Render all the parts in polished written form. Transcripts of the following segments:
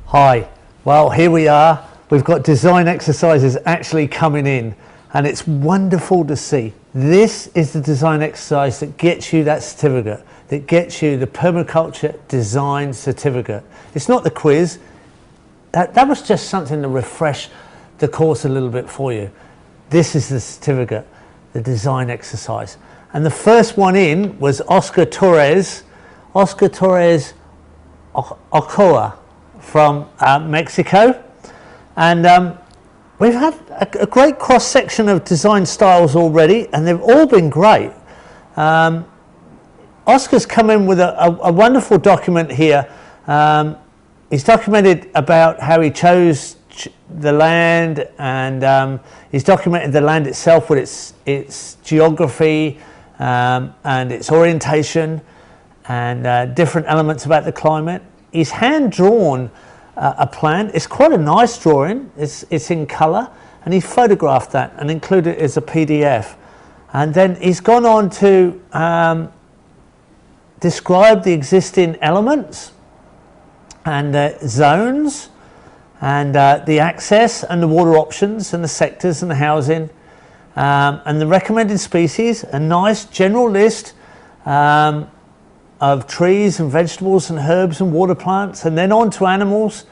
Hi, well here we are. We've got design exercises actually coming in and it's wonderful to see. This is the design exercise that gets you that certificate, that gets you the Permaculture Design Certificate. It's not the quiz. That was just something to refresh the course a little bit for you. This is the certificate, the design exercise. And the first one in was Oscar Torres Ochoa from Mexico. And we've had a great cross section of design styles already, and they've all been great. Oscar's come in with a wonderful document here. He's documented about how he chose the land, and he's documented the land itself with its geography and its orientation and different elements about the climate. He's hand drawn a plan. It's quite a nice drawing. It's in colour, and he photographed that and included it as a PDF. And then he's gone on to describe the existing elements and zones and the access and the water options and the sectors and the housing and the recommended species, a nice general list of trees and vegetables and herbs and water plants, and then on to animals.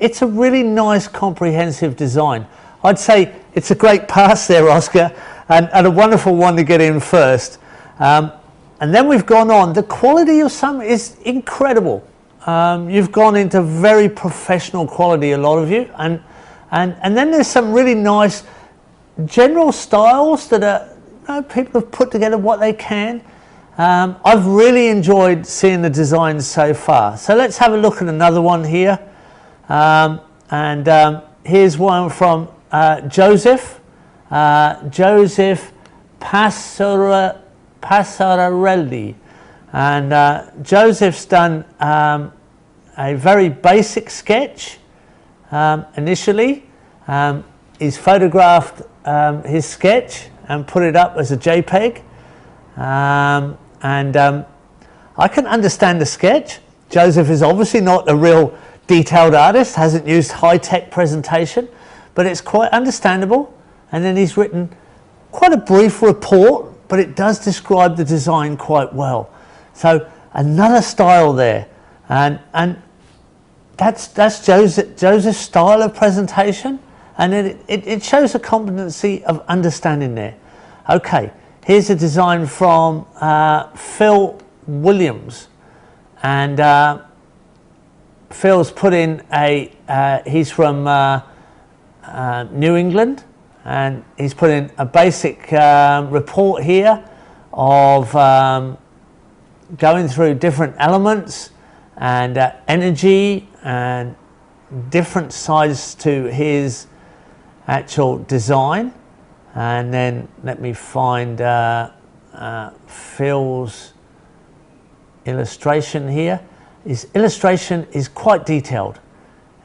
It's a really nice comprehensive design. I'd say it's a great pass there, Oscar, and a wonderful one to get in first. And then we've gone on. The quality of some is incredible. You've gone into very professional quality, a lot of you, and then there's some really nice general styles that people have put together what they can. I've really enjoyed seeing the designs so far. So let's have a look at another one here. Here's one from Joseph Passarelli. And Joseph's done a very basic sketch initially. He's photographed his sketch and put it up as a JPEG. I can understand the sketch. Joseph is obviously not a real detailed artist, hasn't used high-tech presentation, but it's quite understandable. And then he's written quite a brief report, but it does describe the design quite well. So another style there, and that's Joseph's style of presentation, and it shows a competency of understanding there. Okay. Here's a design from Phil Williams, and Phil's put in he's from New England, and he's put in a basic report here of going through different elements and energy and different sides to his actual design. And then let me find Phil's illustration here. His illustration is quite detailed.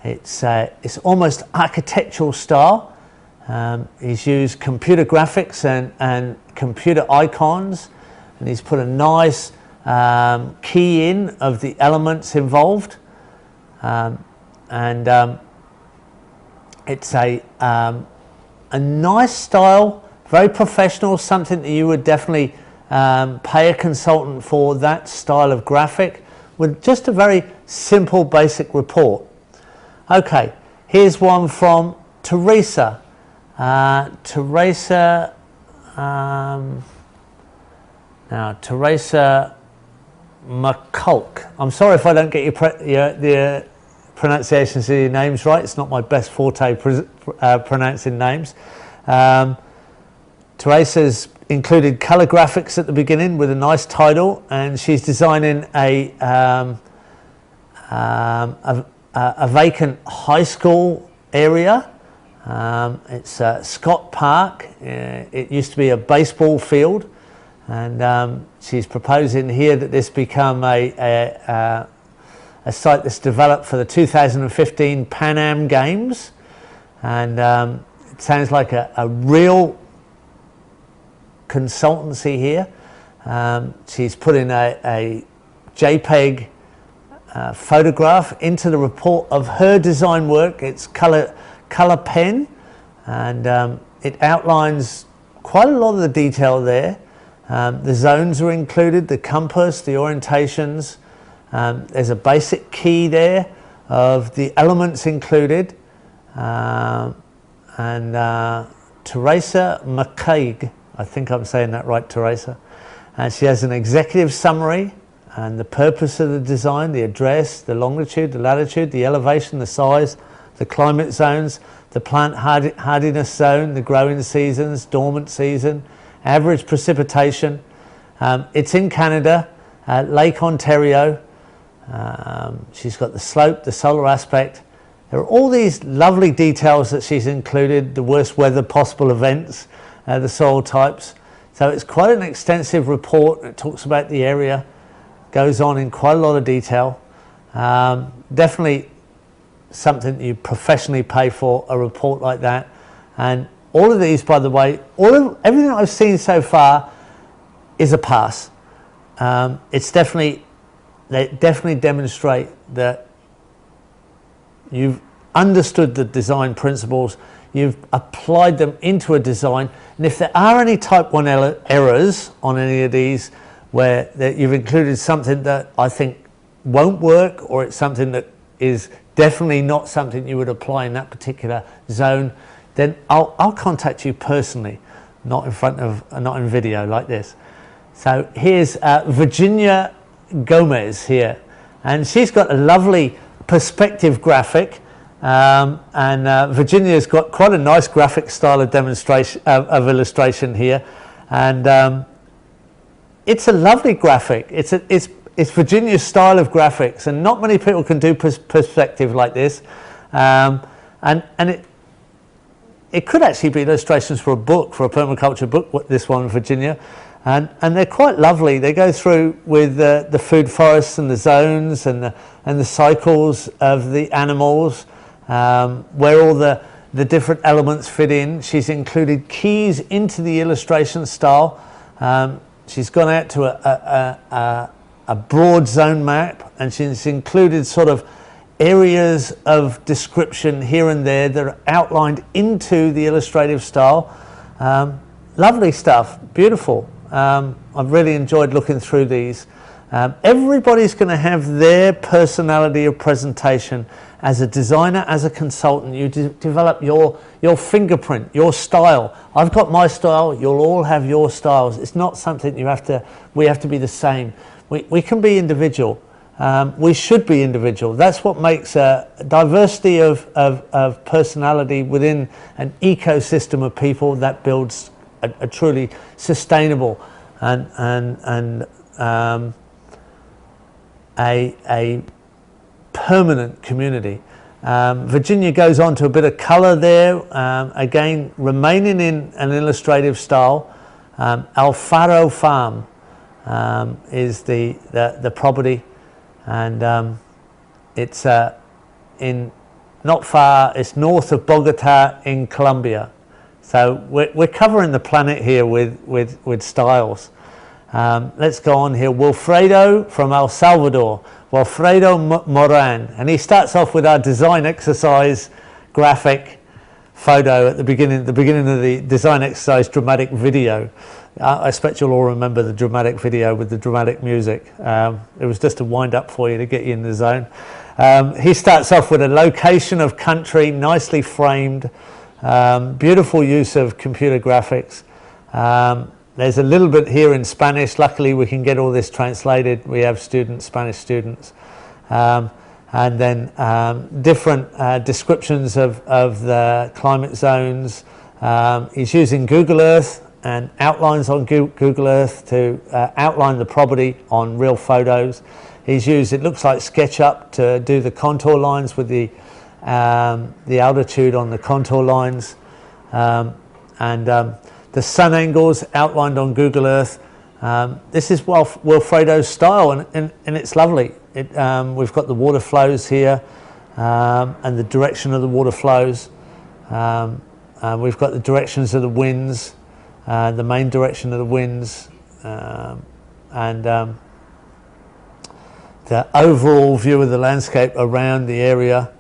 It's almost architectural style. He's used computer graphics and computer icons, and he's put a nice key in of the elements involved. It's a nice style, very professional, something that you would definitely pay a consultant for, that style of graphic, with just a very simple basic report. Okay, here's one from Teresa. Teresa McCulk. I'm sorry if I don't get the pronunciations of your names right. It's not my best forte pronouncing names. Teresa's included color graphics at the beginning with a nice title, and she's designing a vacant high school area. It's Scott Park. It used to be a baseball field, and she's proposing here that this become a site that's developed for the 2015 Pan Am Games, and it sounds like a real consultancy here. She's put in a JPEG photograph into the report of her design work. It's color pen, and it outlines quite a lot of the detail there. The zones are included, the compass, the orientations. There's a basic key there of the elements included. Teresa McCaig, I think I'm saying that right, Teresa. And she has an executive summary and the purpose of the design, the address, the longitude, the latitude, the elevation, the size, the climate zones, the plant hardiness zone, the growing seasons, dormant season, average precipitation. It's in Canada, Lake Ontario. She's got the slope, the solar aspect. There are all these lovely details that she's included, the worst weather possible events, the soil types. So it's quite an extensive report. It talks about the area, goes on in quite a lot of detail. Definitely something you professionally pay for, a report like that. And all of these, by the way, everything I've seen so far is a pass. They definitely demonstrate that you've understood the design principles, you've applied them into a design, and if there are any type 1 errors on any of these where you've included something that I think won't work, or it's something that is definitely not something you would apply in that particular zone, then I'll contact you personally, not in video like this. So here's Virginia Gomez here, and she's got a lovely perspective graphic, and Virginia's got quite a nice graphic style of demonstration of illustration here, and it's a lovely graphic. It's Virginia's style of graphics, and not many people can do perspective like this, and it could actually be illustrations for a book, for a permaculture book, this one, Virginia. And they're quite lovely. They go through with the food forests and the zones and the cycles of the animals, where all the different elements fit in. She's included keys into the illustration style. She's gone out to a broad zone map, and she's included sort of areas of description here and there that are outlined into the illustrative style. Lovely stuff, beautiful. I've really enjoyed looking through these. Everybody's going to have their personality of presentation. As a designer, as a consultant, you develop your fingerprint, your style. I've got my style, you'll all have your styles. It's not something we have to be the same. We can be individual. We should be individual. That's what makes a diversity of personality within an ecosystem of people that builds a truly sustainable and a permanent community. Virginia goes on to a bit of color there, again remaining in an illustrative style. Alfaro Farm is the property, and it's not far, it's north of Bogota in Colombia. So we're covering the planet here with styles. Let's go on here. Wilfredo from El Salvador, Wilfredo Moran, and he starts off with our design exercise graphic photo at the beginning of the design exercise dramatic video. I expect you'll all remember the dramatic video with the dramatic music. It was just a wind up for you to get you in the zone. He starts off with a location of country, nicely framed. Beautiful use of computer graphics. There's a little bit here in Spanish. Luckily we can get all this translated. We have Spanish students. And then different descriptions of the climate zones. He's using Google Earth and outlines on Google Earth to outline the property on real photos. He's used, it looks like SketchUp to do the contour lines with the altitude on the contour lines, and the sun angles outlined on Google Earth. This is Wilfredo's style, and it's lovely. We've got the water flows here, and the direction of the water flows. We've got the directions of the winds, the main direction of the winds, and the overall view of the landscape around the area,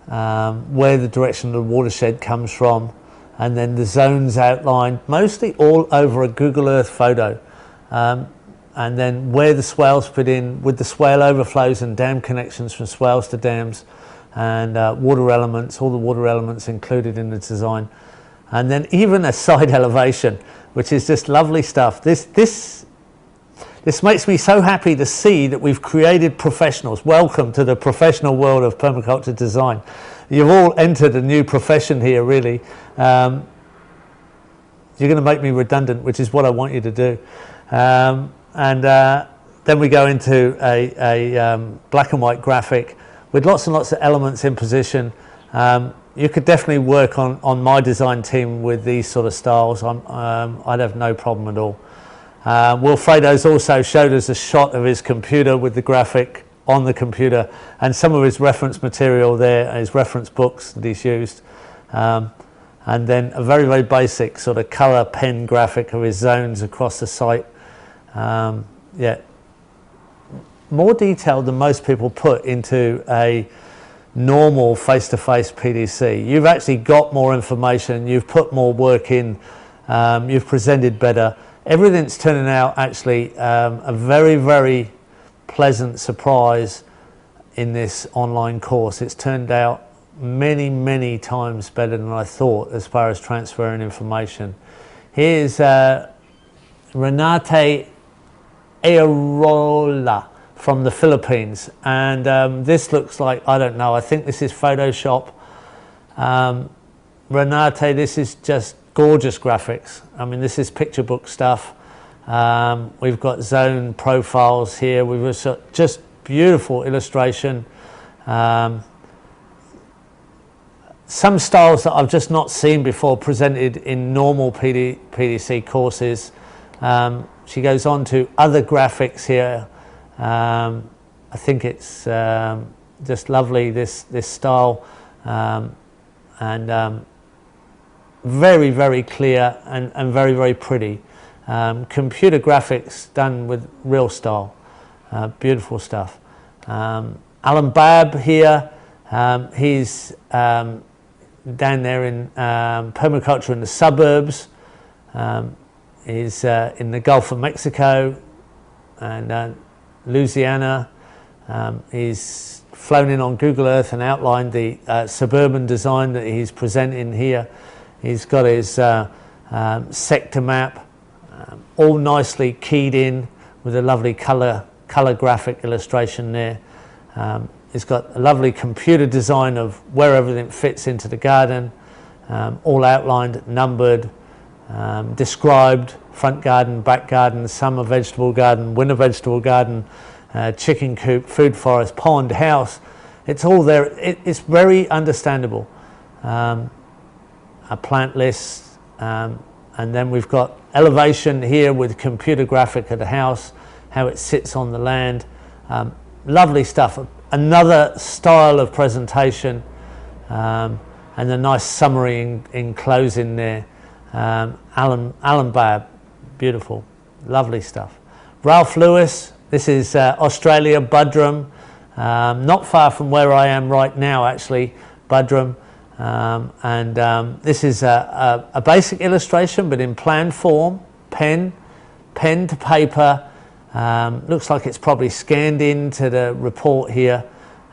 where the direction of the watershed comes from, and then the zones outlined mostly all over a Google Earth photo, and then where the swales fit in with the swale overflows and dam connections from swales to dams, and water elements, all the water elements included in the design, and then even a side elevation, which is just lovely stuff. This makes me so happy to see that we've created professionals. Welcome to the professional world of permaculture design. You've all entered a new profession here, really. You're going to make me redundant, which is what I want you to do. Then we go into a black and white graphic with lots and lots of elements in position. You could definitely work on my design team with these sort of styles. I'd have no problem at all. Wilfredo's also showed us a shot of his computer with the graphic on the computer, and some of his reference material there, his reference books that he's used. And then a very, very basic sort of color pen graphic of his zones across the site. Yeah, more detail than most people put into a normal face-to-face PDC. You've actually got more information, you've put more work in, you've presented better. Everything's turning out actually a very, very pleasant surprise in this online course. It's turned out many, many times better than I thought as far as transferring information. Here's Renate Aerola from the Philippines, and this looks like, I don't know, I think this is Photoshop. Renate, this is just gorgeous graphics. I mean, this is picture book stuff. We've got zone profiles here. We've got just beautiful illustration. Some styles that I've just not seen before presented in normal PDC courses. She goes on to other graphics here. I think it's just lovely, this style, and very, very clear and very, very pretty. Computer graphics done with real style. Beautiful stuff. Alan Babb here, he's down there in permaculture in the suburbs. He's in the Gulf of Mexico and Louisiana. He's flown in on Google Earth and outlined the suburban design that he's presenting here. He's got his sector map, all nicely keyed in with a lovely color graphic illustration there. He's got a lovely computer design of where everything fits into the garden, all outlined, numbered, described: front garden, back garden, summer vegetable garden, winter vegetable garden, chicken coop, food forest, pond, house. It's all there. It's very understandable. A plant list, and then we've got elevation here with computer graphic of the house, how it sits on the land. Lovely stuff. Another style of presentation, and a nice summary in closing there. Alan Babb, beautiful, lovely stuff. Ralph Lewis, this is Australia, Buderim, not far from where I am right now actually, Buderim. This is a basic illustration but in plan form, pen to paper. Looks like it's probably scanned into the report here.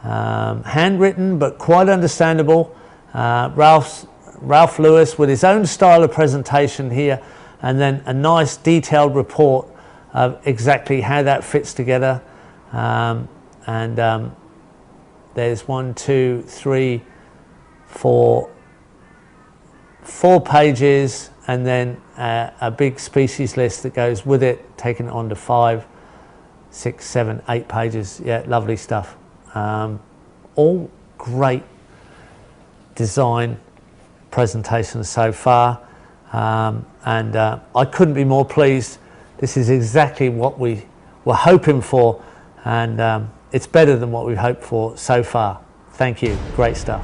Handwritten but quite understandable. Ralph Lewis with his own style of presentation here, and then a nice detailed report of exactly how that fits together. There's 1, 2, 3, 4 pages, and then a big species list that goes with it, taking it on to 5, 6, 7, 8 pages. Yeah, lovely stuff. All great design presentations so far, and I couldn't be more pleased. This is exactly what we were hoping for, and it's better than what we hoped for so far. Thank you. Great stuff.